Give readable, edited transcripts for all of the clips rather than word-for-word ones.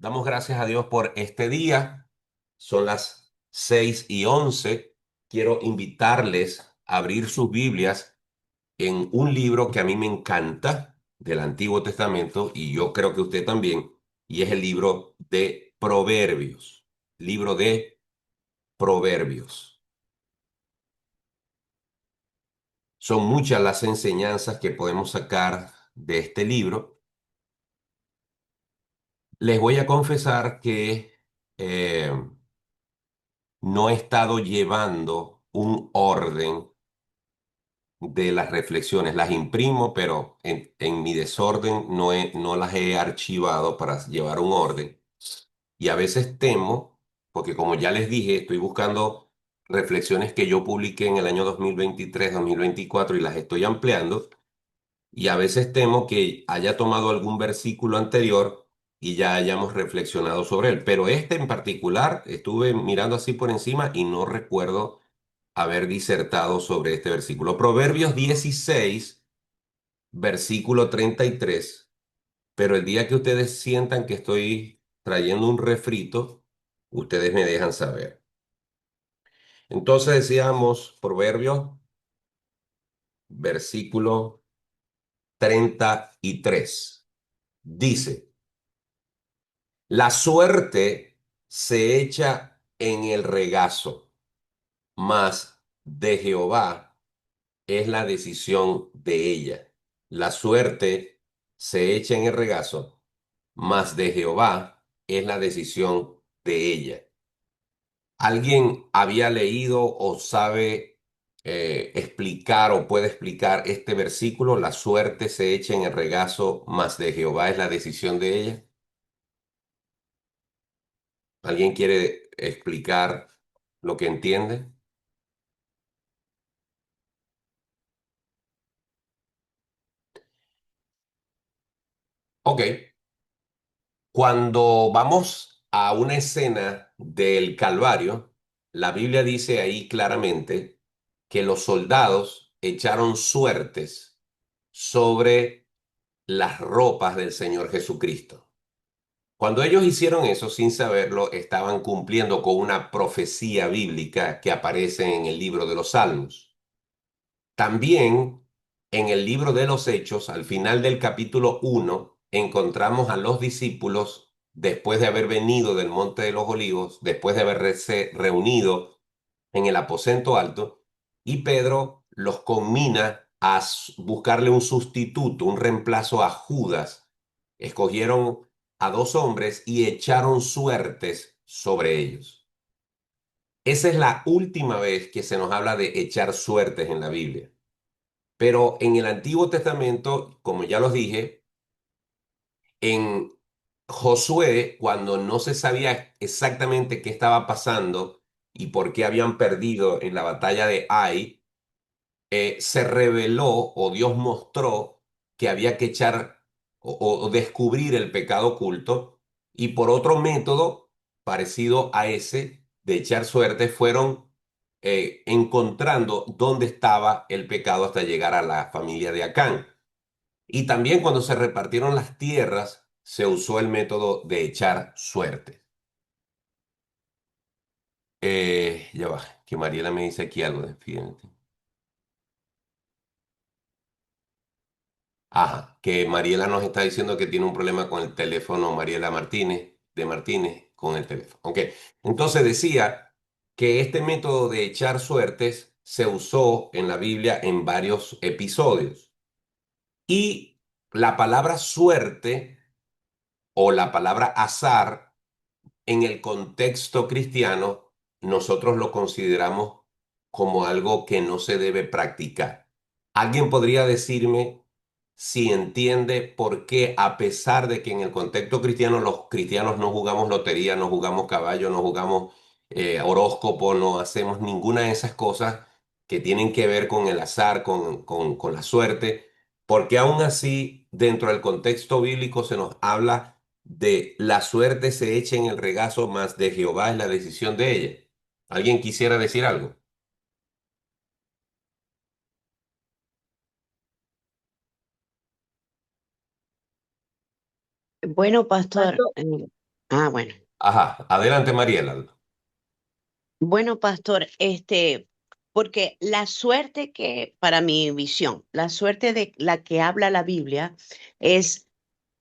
Damos gracias a Dios por este día. Son las 6:11. Quiero invitarles a abrir sus Biblias en un libro que a mí me encanta del Antiguo Testamento y yo creo que usted también, y es el libro de Proverbios. Libro de Proverbios. Son muchas las enseñanzas que podemos sacar de este libro. Les voy a confesar que eh, no he estado llevando un orden de las reflexiones. Las imprimo, pero en mi desorden no las he archivado para llevar un orden. Y a veces temo, porque como ya les dije, estoy buscando reflexiones que yo publiqué en el año 2023, 2024 y las estoy ampliando. Y a veces temo que haya tomado algún versículo anterior y ya hayamos reflexionado sobre él. Pero este en particular, estuve mirando así por encima y no recuerdo haber disertado sobre este versículo. Proverbios 16, versículo 33. Pero el día que ustedes sientan que estoy trayendo un refrito, ustedes me dejan saber. Entonces decíamos, Proverbios, versículo 33. Dice, la suerte se echa en el regazo, mas de Jehová es la decisión de ella. La suerte se echa en el regazo, mas de Jehová es la decisión de ella. ¿Alguien había leído o sabe explicar o puede explicar este versículo? La suerte se echa en el regazo, mas de Jehová es la decisión de ella. ¿Alguien quiere explicar lo que entiende? Ok. Cuando vamos a una escena del Calvario, la Biblia dice ahí claramente que los soldados echaron suertes sobre las ropas del Señor Jesucristo. Cuando ellos hicieron eso sin saberlo, estaban cumpliendo con una profecía bíblica que aparece en el libro de los Salmos. También en el libro de los Hechos, al final del capítulo 1, encontramos a los discípulos después de haber venido del Monte de los Olivos, después de haberse reunido en el aposento alto, y Pedro los conmina a buscarle un sustituto, un reemplazo a Judas. Escogieron a dos hombres y echaron suertes sobre ellos. Esa es la última vez que se nos habla de echar suertes en la Biblia. Pero en el Antiguo Testamento, como ya los dije, en Josué, cuando no se sabía exactamente qué estaba pasando y por qué habían perdido en la batalla de Ai, se reveló o Dios mostró que había que echar o descubrir el pecado oculto y por otro método parecido a ese de echar suerte fueron encontrando dónde estaba el pecado hasta llegar a la familia de Acán. Y también cuando se repartieron las tierras, se usó el método de echar suerte. Ya va, que Mariela me dice aquí algo, fíjate. Ajá, que Mariela nos está diciendo que tiene un problema con el teléfono, Mariela Martínez, de Martínez, con el teléfono. Ok, entonces decía que este método de echar suertes se usó en la Biblia en varios episodios. Y la palabra suerte o la palabra azar en el contexto cristiano, nosotros lo consideramos como algo que no se debe practicar. ¿Alguien podría decirme si entiende por qué, a pesar de que en el contexto cristiano los cristianos no jugamos lotería, no jugamos caballo, no jugamos horóscopo, no hacemos ninguna de esas cosas que tienen que ver con el azar, con la suerte, porque aún así dentro del contexto bíblico se nos habla de la suerte se echa en el regazo, mas de Jehová es la decisión de ella? ¿Alguien quisiera decir algo? Bueno, pastor, Pastor, Ah, bueno. Ajá, adelante, Mariela. Bueno, pastor, porque la suerte que, para mi visión, la suerte de la que habla la Biblia es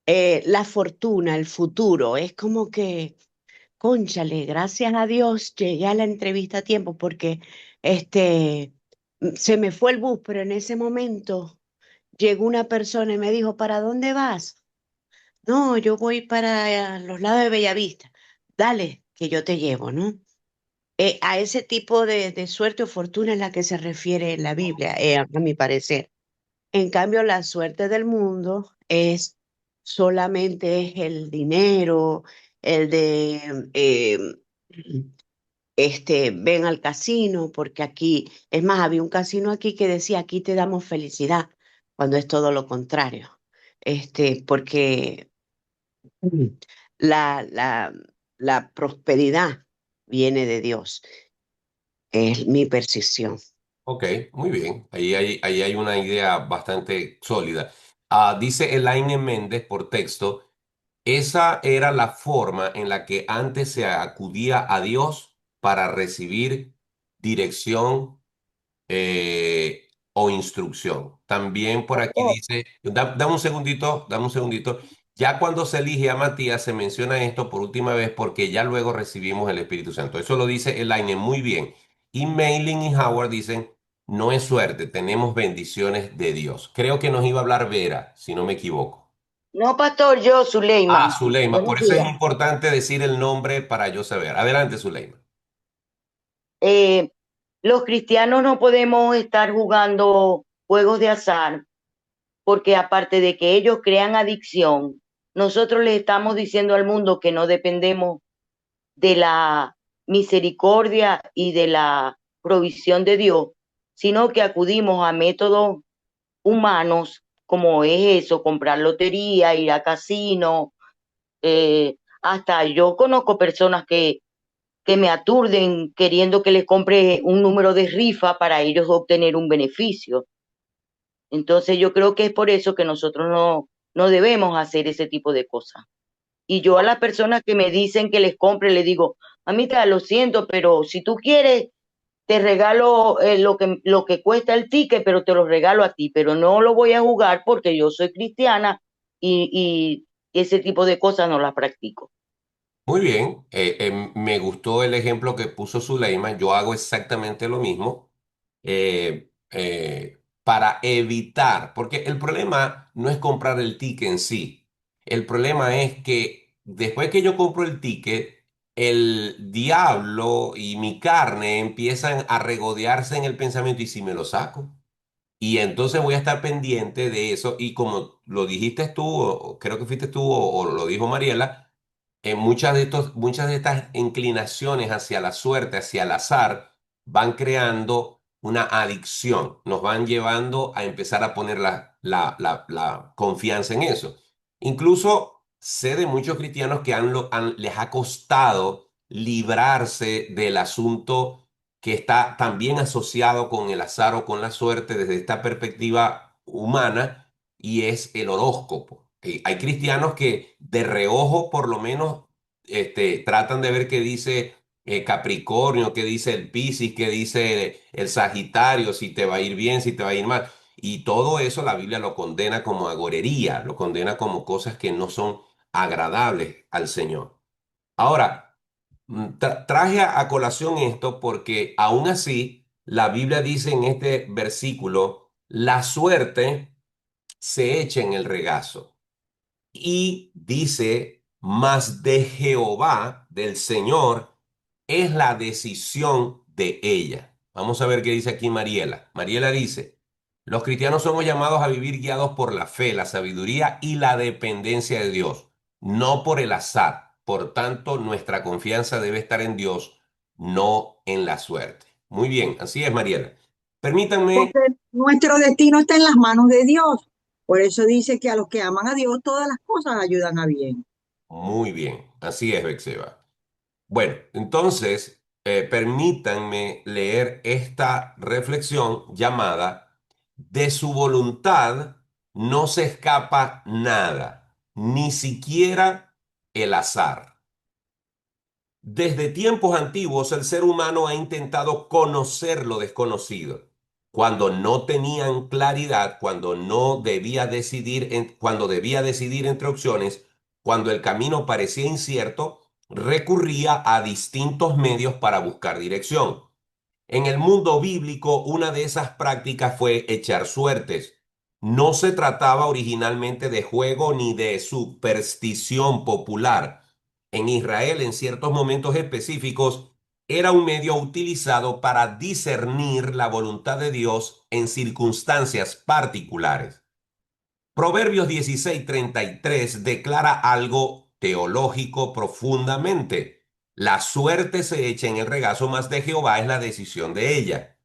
la fortuna, el futuro. Es como que, cónchale, gracias a Dios llegué a la entrevista a tiempo porque se me fue el bus, pero en ese momento llegó una persona y me dijo, ¿para dónde vas? No, yo voy para los lados de Bellavista. Dale, que yo te llevo, ¿no? A ese tipo de suerte o fortuna es la que se refiere la Biblia, a mi parecer. En cambio, la suerte del mundo es solamente es el dinero, el de ven al casino, porque aquí, es más, había un casino aquí que decía, aquí te damos felicidad, cuando es todo lo contrario. Porque mm, la, la, la prosperidad viene de Dios, es mi percepción. Ok, muy bien. Ahí hay una idea bastante sólida. Dice Elaine Méndez por texto, esa era la forma en la que antes se acudía a Dios para recibir dirección o instrucción. También por aquí Pastor, dice, dame un segundito. Ya cuando se elige a Matías se menciona esto por última vez porque ya luego recibimos el Espíritu Santo. Eso lo dice Elaine muy bien. Y Mailing y Howard dicen, no es suerte, tenemos bendiciones de Dios. Creo que nos iba a hablar Vera, si no me equivoco. no, pastor, yo, Zuleima. Zuleima, Buenos por eso es días. importante decir el nombre para yo saber. Adelante, Zuleima. Eh, los cristianos no podemos estar jugando juegos de azar porque aparte de que ellos crean adicción, nosotros le estamos diciendo al mundo que no dependemos de la misericordia y de la provisión de Dios, sino que acudimos a métodos humanos como es eso, comprar lotería, ir a casino. Hasta yo conozco personas que me aturden queriendo que les compre un número de rifa para ellos obtener un beneficio. Entonces yo creo que es por eso que nosotros no debemos hacer ese tipo de cosas. Y yo a las personas que me dicen que les compre, les digo, mamita, lo siento, pero si tú quieres, te regalo lo que cuesta el ticket, pero te lo regalo a ti, pero no lo voy a jugar porque yo soy cristiana y ese tipo de cosas no las practico. Muy bien, me gustó el ejemplo que puso Zuleima. Yo hago exactamente lo mismo para evitar, porque el problema no es comprar el ticket en sí. El problema es que después que yo compro el ticket, el diablo y mi carne empiezan a regodearse en el pensamiento y si me lo saco. Y entonces voy a estar pendiente de eso y como lo dijiste tú, o creo que fuiste tú o lo dijo Mariela, muchas de estas inclinaciones hacia la suerte, hacia el azar, van creando una adicción, nos van llevando a empezar a poner la confianza en eso. Incluso sé de muchos cristianos que les ha costado librarse del asunto que está también asociado con el azar o con la suerte desde esta perspectiva humana y es el horóscopo. Hay cristianos que de reojo por lo menos tratan de ver qué dice Capricornio, qué dice el Piscis, qué dice el Sagitario, si te va a ir bien, si te va a ir mal. Y todo eso la Biblia lo condena como agorería, lo condena como cosas que no son agradables al Señor. Ahora, traje a colación esto porque aún así la Biblia dice en este versículo, la suerte se echa en el regazo. Y dice, mas de Jehová, del Señor, es la decisión de ella. Vamos a ver qué dice aquí Mariela. Mariela dice, los cristianos somos llamados a vivir guiados por la fe, la sabiduría y la dependencia de Dios, no por el azar. Por tanto, nuestra confianza debe estar en Dios, no en la suerte. Muy bien, así es, Mariela. Permítanme, Porque nuestro destino está en las manos de Dios. Por eso dice que a los que aman a Dios todas las cosas ayudan a bien. muy bien, así es, Bexeba. Bueno, entonces, permítanme leer esta reflexión llamada De su voluntad no se escapa nada, ni siquiera el azar. Desde tiempos antiguos el ser humano ha intentado conocer lo desconocido. Cuando no tenían claridad, cuando debía decidir entre opciones, cuando el camino parecía incierto, recurría a distintos medios para buscar dirección. En el mundo bíblico, una de esas prácticas fue echar suertes. No se trataba originalmente de juego ni de superstición popular. En Israel, en ciertos momentos específicos, era un medio utilizado para discernir la voluntad de Dios en circunstancias particulares. Proverbios 16:33 declara algo teológico profundamente. La suerte se echa en el regazo, mas de Jehová es la decisión de ella.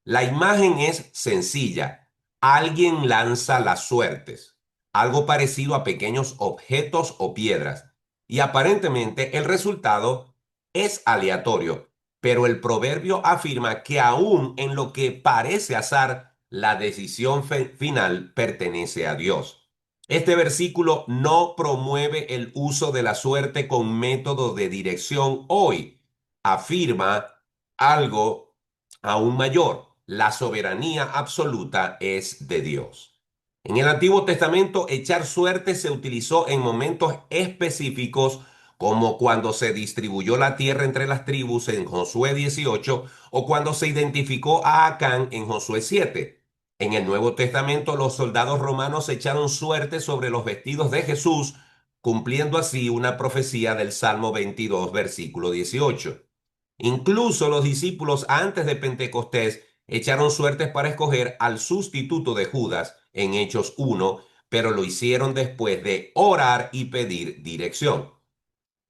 La imagen es sencilla. Alguien lanza las suertes, algo parecido a pequeños objetos o piedras, y aparentemente el resultado es aleatorio, pero el proverbio afirma que aún en lo que parece azar, la decisión final pertenece a Dios. Este versículo no promueve el uso de la suerte con método de dirección hoy. Afirma algo aún mayor. La soberanía absoluta es de Dios. En el Antiguo Testamento, echar suerte se utilizó en momentos específicos, como cuando se distribuyó la tierra entre las tribus en Josué 18 o cuando se identificó a Acán en Josué 7. En el Nuevo Testamento, los soldados romanos echaron suerte sobre los vestidos de Jesús, cumpliendo así una profecía del Salmo 22, versículo 18. Incluso los discípulos antes de Pentecostés echaron suertes para escoger al sustituto de Judas en Hechos 1, pero lo hicieron después de orar y pedir dirección.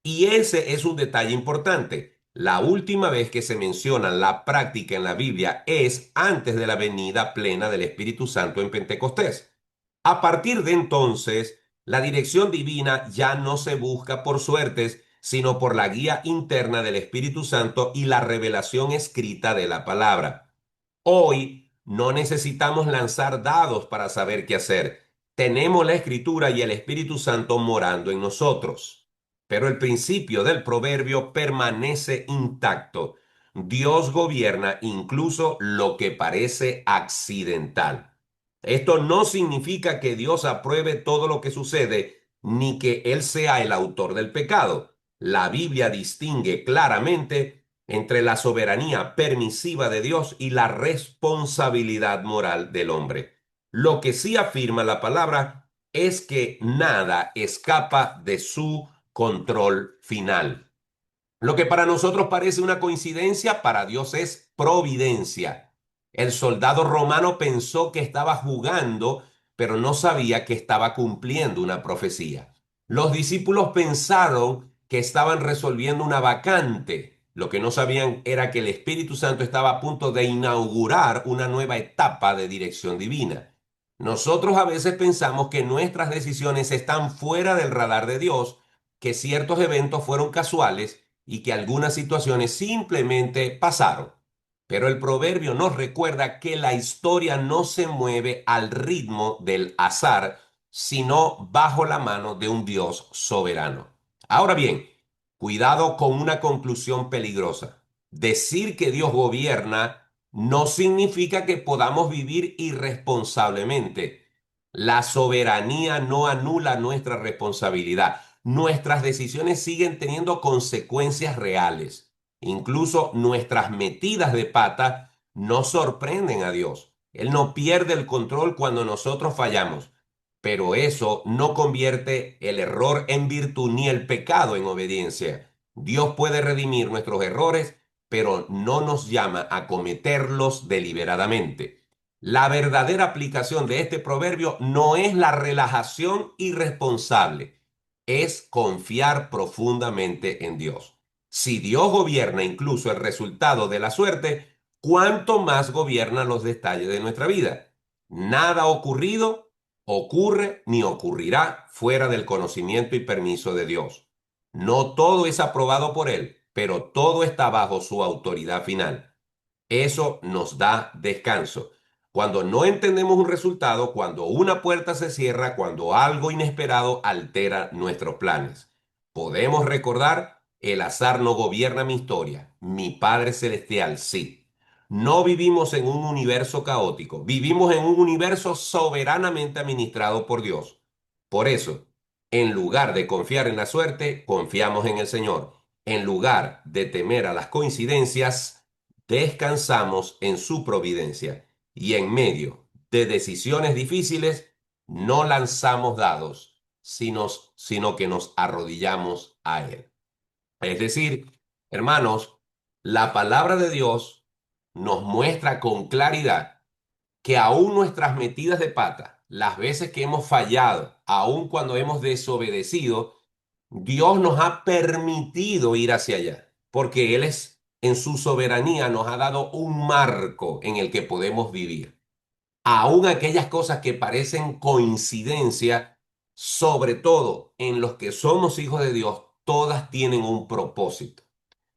Y ese es un detalle importante. La última vez que se menciona la práctica en la Biblia es antes de la venida plena del Espíritu Santo en Pentecostés. A partir de entonces, la dirección divina ya no se busca por suertes, sino por la guía interna del Espíritu Santo y la revelación escrita de la palabra. Hoy no necesitamos lanzar dados para saber qué hacer. Tenemos la Escritura y el Espíritu Santo morando en nosotros. Pero el principio del proverbio permanece intacto. Dios gobierna incluso lo que parece accidental. Esto no significa que Dios apruebe todo lo que sucede, ni que Él sea el autor del pecado. La Biblia distingue claramente entre la soberanía permisiva de Dios y la responsabilidad moral del hombre. Lo que sí afirma la palabra es que nada escapa de su control final. Lo que para nosotros parece una coincidencia, para Dios es providencia. El soldado romano pensó que estaba jugando, pero no sabía que estaba cumpliendo una profecía. Los discípulos pensaron que estaban resolviendo una vacante. Lo que no sabían era que el Espíritu Santo estaba a punto de inaugurar una nueva etapa de dirección divina. Nosotros a veces pensamos que nuestras decisiones están fuera del radar de Dios, que ciertos eventos fueron casuales y que algunas situaciones simplemente pasaron. Pero el proverbio nos recuerda que la historia no se mueve al ritmo del azar, sino bajo la mano de un Dios soberano. Ahora bien, cuidado con una conclusión peligrosa. Decir que Dios gobierna no significa que podamos vivir irresponsablemente. La soberanía no anula nuestra responsabilidad. Nuestras decisiones siguen teniendo consecuencias reales. Incluso nuestras metidas de pata no sorprenden a Dios. Él no pierde el control cuando nosotros fallamos, pero eso no convierte el error en virtud ni el pecado en obediencia. Dios puede redimir nuestros errores, pero no nos llama a cometerlos deliberadamente. La verdadera aplicación de este proverbio no es la relajación irresponsable, es confiar profundamente en Dios. Si Dios gobierna incluso el resultado de la suerte, ¿cuánto más gobierna los detalles de nuestra vida? Nada ocurrido, ocurre ni ocurrirá fuera del conocimiento y permiso de Dios. No todo es aprobado por Él, pero todo está bajo su autoridad final. Eso nos da descanso. Cuando no entendemos un resultado, cuando una puerta se cierra, cuando algo inesperado altera nuestros planes, podemos recordar, El azar no gobierna mi historia. Mi Padre Celestial sí. No vivimos en un universo caótico, vivimos en un universo soberanamente administrado por Dios. Por eso, en lugar de confiar en la suerte, confiamos en el Señor. En lugar de temer a las coincidencias, descansamos en su providencia. Y en medio de decisiones difíciles, no lanzamos dados, sino que nos arrodillamos a Él. Es decir, hermanos, la palabra de Dios nos muestra con claridad que aún nuestras metidas de pata, las veces que hemos fallado, aún cuando hemos desobedecido, Dios nos ha permitido ir hacia allá, porque Él es, en su soberanía, nos ha dado un marco en el que podemos vivir. Aún aquellas cosas que parecen coincidencia, sobre todo en los que somos hijos de Dios, todas tienen un propósito.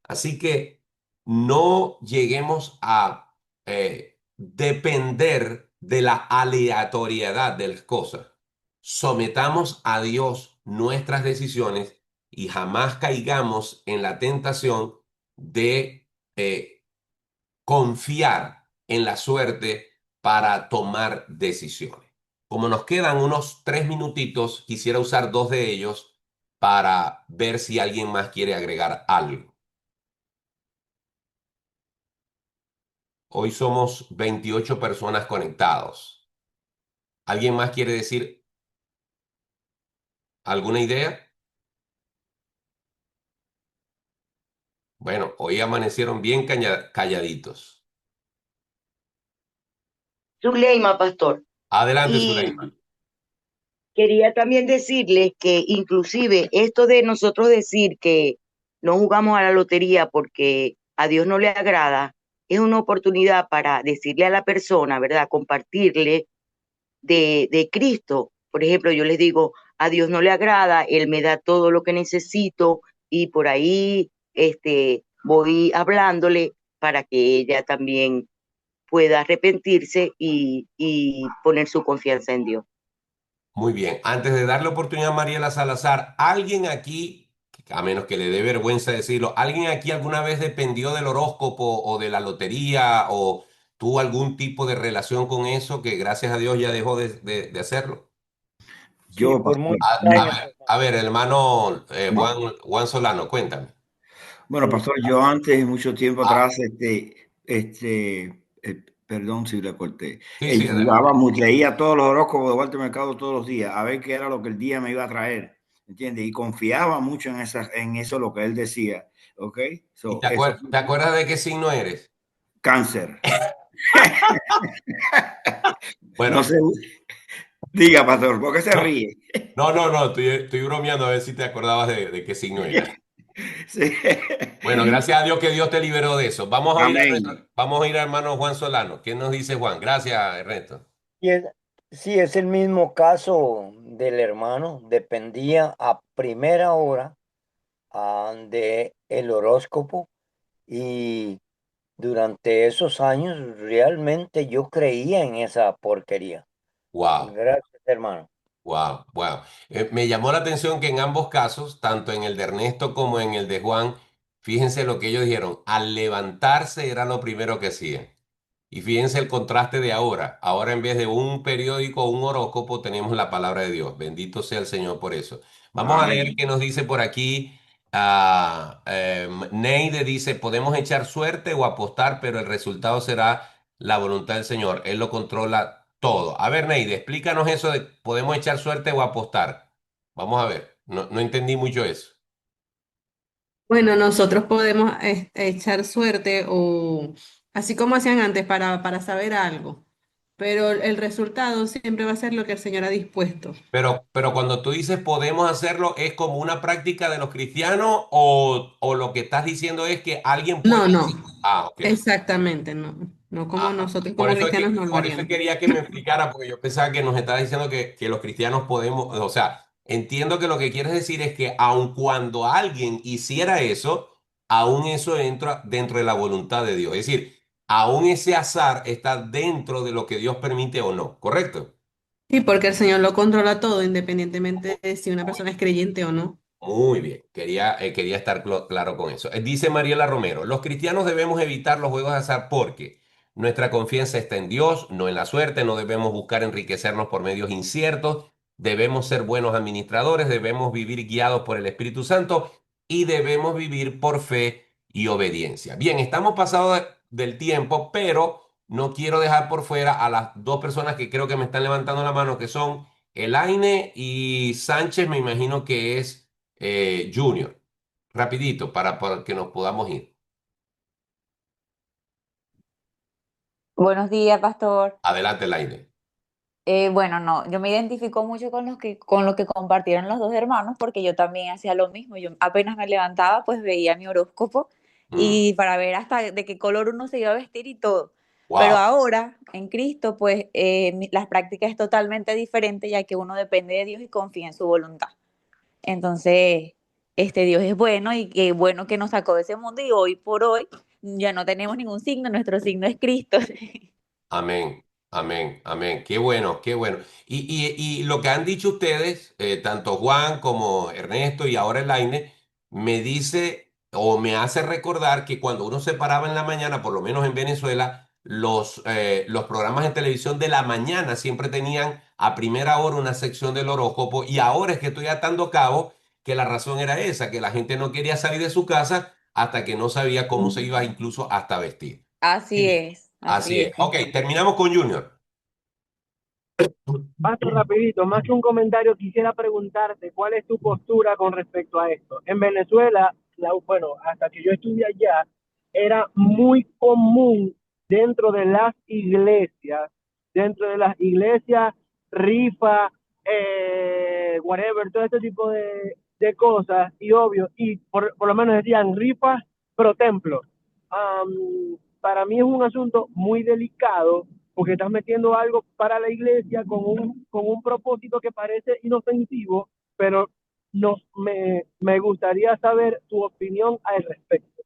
Así que no lleguemos a depender de la aleatoriedad de las cosas. Sometamos a Dios nuestras decisiones y jamás caigamos en la tentación de confiar en la suerte para tomar decisiones. Como nos quedan unos 3 minutitos, quisiera usar 2 de ellos para ver si alguien más quiere agregar algo. Hoy somos 28 personas conectados. ¿Alguien más quiere decir alguna idea? Bueno, hoy amanecieron bien calladitos. Zuleima, pastor. Adelante, Y Zuleima. quería también decirles que inclusive esto de nosotros decir que no jugamos a la lotería porque a Dios no le agrada, es una oportunidad para decirle a la persona, ¿verdad? Compartirle de Cristo. Por ejemplo, yo les digo, a Dios no le agrada, Él me da todo lo que necesito y por ahí voy hablándole para que ella también pueda arrepentirse y poner su confianza en Dios. Muy bien. Antes de darle oportunidad a Mariela Salazar, ¿alguien aquí, a menos que le dé vergüenza decirlo, alguien aquí alguna vez dependió del horóscopo o de la lotería o tuvo algún tipo de relación con eso que gracias a Dios ya dejó de hacerlo? Sí, Yo, por pastor, muchos A años, ver, hermano. a ver, hermano no. Juan Solano, cuéntame. Bueno, pastor, yo antes, mucho tiempo Ah, atrás, perdón si le corté, sí, sí, adelante. jugaba mucho, leía todos los horóscopos de Walter Mercado todos los días, a ver qué era lo que el día me iba a traer, ¿entiendes? Y confiaba mucho en eso, lo que él decía, ¿ok? ¿Y Eso te fue acuerdas de qué signo eres? cáncer. No Bueno, sé, diga, pastor, ¿por qué se no, ríe? no, estoy bromeando a ver si te acordabas de qué signo eras. Sí. Bueno, gracias a Dios que Dios te liberó de eso. Amén. Vamos a ir a hermano Juan Solano. ¿Qué nos dice Juan? Gracias, Ernesto. Y es, sí, es el mismo caso del hermano. Dependía a primera hora de el horóscopo y durante esos años realmente yo creía en esa porquería. Wow. Gracias, hermano. Wow, wow. Me llamó la atención que en ambos casos, tanto en el de Ernesto como en el de Juan, fíjense lo que ellos dijeron, al levantarse era lo primero que hacían. Y fíjense el contraste de ahora. Ahora en vez de un periódico o un horóscopo tenemos la palabra de Dios. Bendito sea el Señor por eso. Vamos a leer Amén. qué nos dice por aquí. Neide dice, podemos echar suerte o apostar, pero el resultado será la voluntad del Señor. Él lo controla todo. A ver, Neide, explícanos eso de podemos echar suerte o apostar. Vamos a ver. No entendí mucho eso. Bueno, nosotros podemos echar suerte o así como hacían antes para saber algo, pero el resultado siempre va a ser lo que el Señor ha dispuesto. Pero cuando tú dices podemos hacerlo, ¿es como una práctica de los cristianos o lo que estás diciendo es que alguien puede No, no, hacer? Ah, ok. exactamente, no, no como Ajá. nosotros como cristianos no lo Por eso haríamos. quería que me explicara, porque yo pensaba que nos estaba diciendo que los cristianos podemos, o sea, entiendo que lo que quieres decir es que aun cuando alguien hiciera eso, aún eso entra dentro de la voluntad de Dios. Es decir, aún ese azar está dentro de lo que Dios permite o no, ¿correcto? Sí, porque el Señor lo controla todo, independientemente de si una persona es creyente o no. Muy bien, quería estar claro con eso. Dice Mariela Romero, los cristianos debemos evitar los juegos de azar porque nuestra confianza está en Dios, no en la suerte, no debemos buscar enriquecernos por medios inciertos, debemos ser buenos administradores, debemos vivir guiados por el Espíritu Santo y debemos vivir por fe y obediencia. Bien, estamos pasados del tiempo, pero no quiero dejar por fuera a las dos personas que creo que me están levantando la mano, que son Elaine y Sánchez, me imagino que es Junior, rapidito, para que nos podamos ir. Buenos días, pastor. Adelante, Laine. Bueno, no, yo me identifico mucho con lo que compartieron los dos hermanos porque yo también hacía lo mismo. Yo apenas me levantaba, pues veía mi horóscopo y para ver hasta de qué color uno se iba a vestir y todo. Pero Wow, ahora, en Cristo, pues las prácticas es totalmente diferente ya que uno depende de Dios y confía en su voluntad. Entonces, Dios es bueno y qué bueno que nos sacó de ese mundo y hoy por hoy ya no tenemos ningún signo, nuestro signo es Cristo. amén, amén, amén. Qué bueno, qué bueno. Y lo que han dicho ustedes, tanto Juan como Ernesto y ahora Elaine, me dice o me hace recordar que cuando uno se paraba en la mañana, por lo menos en Venezuela, los programas de televisión de la mañana siempre tenían a primera hora una sección del horóscopo y ahora es que estoy atando cabo que la razón era esa, que la gente no quería salir de su casa hasta que no sabía cómo se iba incluso hasta vestir. Así Así es. es, Ok, pastor. terminamos con Junior. Paso rapidito, más que un comentario, quisiera preguntarte cuál es tu postura con respecto a esto. En Venezuela, bueno, hasta que yo estudié allá, era muy común dentro de dentro de las iglesias, rifa, whatever, todo este tipo de cosas, y obvio, y por lo menos decían rifas pro templo. Para mí es un asunto muy delicado porque estás metiendo algo para la iglesia con un propósito que parece inofensivo, pero me gustaría saber tu opinión al respecto.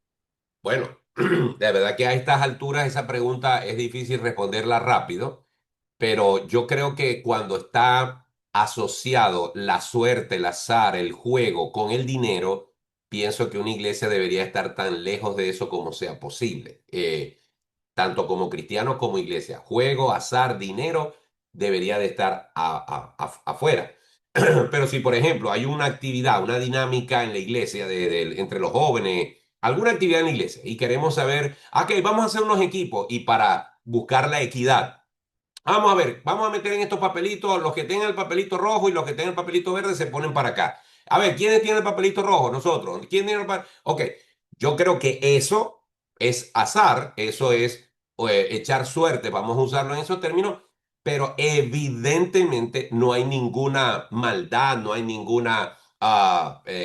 Bueno, de verdad que a estas alturas esa pregunta es difícil responderla rápido, pero yo creo que cuando está asociado la suerte, el azar, el juego con el dinero, pienso que una iglesia debería estar tan lejos de eso como sea posible. Tanto como cristianos como iglesia. Juego, azar, dinero debería de estar afuera. Pero si, por ejemplo, hay una actividad, una dinámica en la iglesia entre los jóvenes, alguna actividad en la iglesia, y queremos saber, ok, vamos a hacer unos equipos y para buscar la equidad. Vamos a ver, vamos a meter en estos papelitos, los que tengan el papelito rojo y los que tengan el papelito verde se ponen para acá. A ver, ¿quiénes tienen el papelito rojo? Nosotros. ¿Quién tiene el papelito? Ok, yo creo que eso es azar, eso es echar suerte, vamos a usarlo en esos términos, pero evidentemente no hay ninguna maldad, no hay ninguna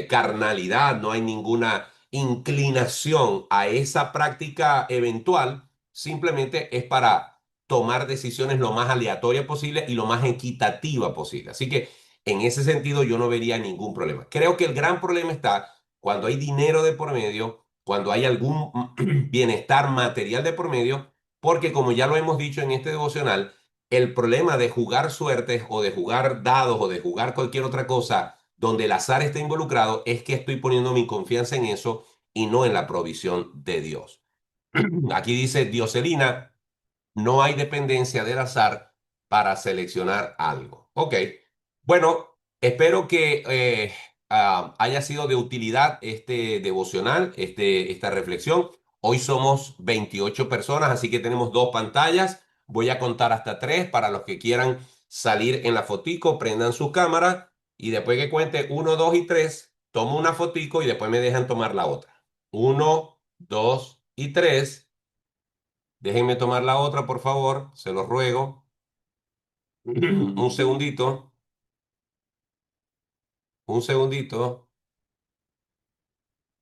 carnalidad, no hay ninguna inclinación a esa práctica eventual, simplemente es para tomar decisiones lo más aleatoria posible y lo más equitativa posible. Así que en ese sentido yo no vería ningún problema. Creo que el gran problema está cuando hay dinero de por medio, cuando hay algún bienestar material de por medio, porque como ya lo hemos dicho en este devocional, el problema de jugar suertes o de jugar dados o de jugar cualquier otra cosa donde el azar está involucrado es que estoy poniendo mi confianza en eso y no en la provisión de Dios. Aquí dice Dioselina, no hay dependencia del azar para seleccionar algo. Ok, bueno, espero que haya sido de utilidad este devocional, esta reflexión. Hoy somos 28 personas, así que tenemos dos pantallas. Voy a contar hasta tres para los que quieran salir en la fotico, prendan su cámara y después que cuente uno, dos y tres, tomo una fotico y después me dejan tomar la otra. Uno, dos y tres. Déjenme tomar la otra, por favor, se los ruego. Un segundito, un segundito,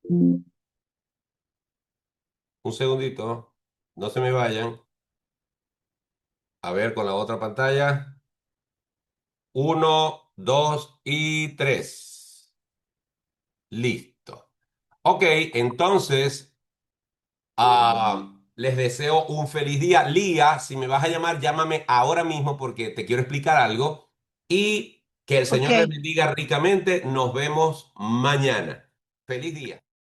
un segundito. No se me vayan. A ver, con la otra pantalla. Uno, dos y tres. Listo. Ok, entonces, les deseo un feliz día. Lía, si me vas a llamar, llámame ahora mismo porque te quiero explicar algo. Y Que el Señor les Ok. bendiga ricamente. Nos vemos mañana. Feliz día.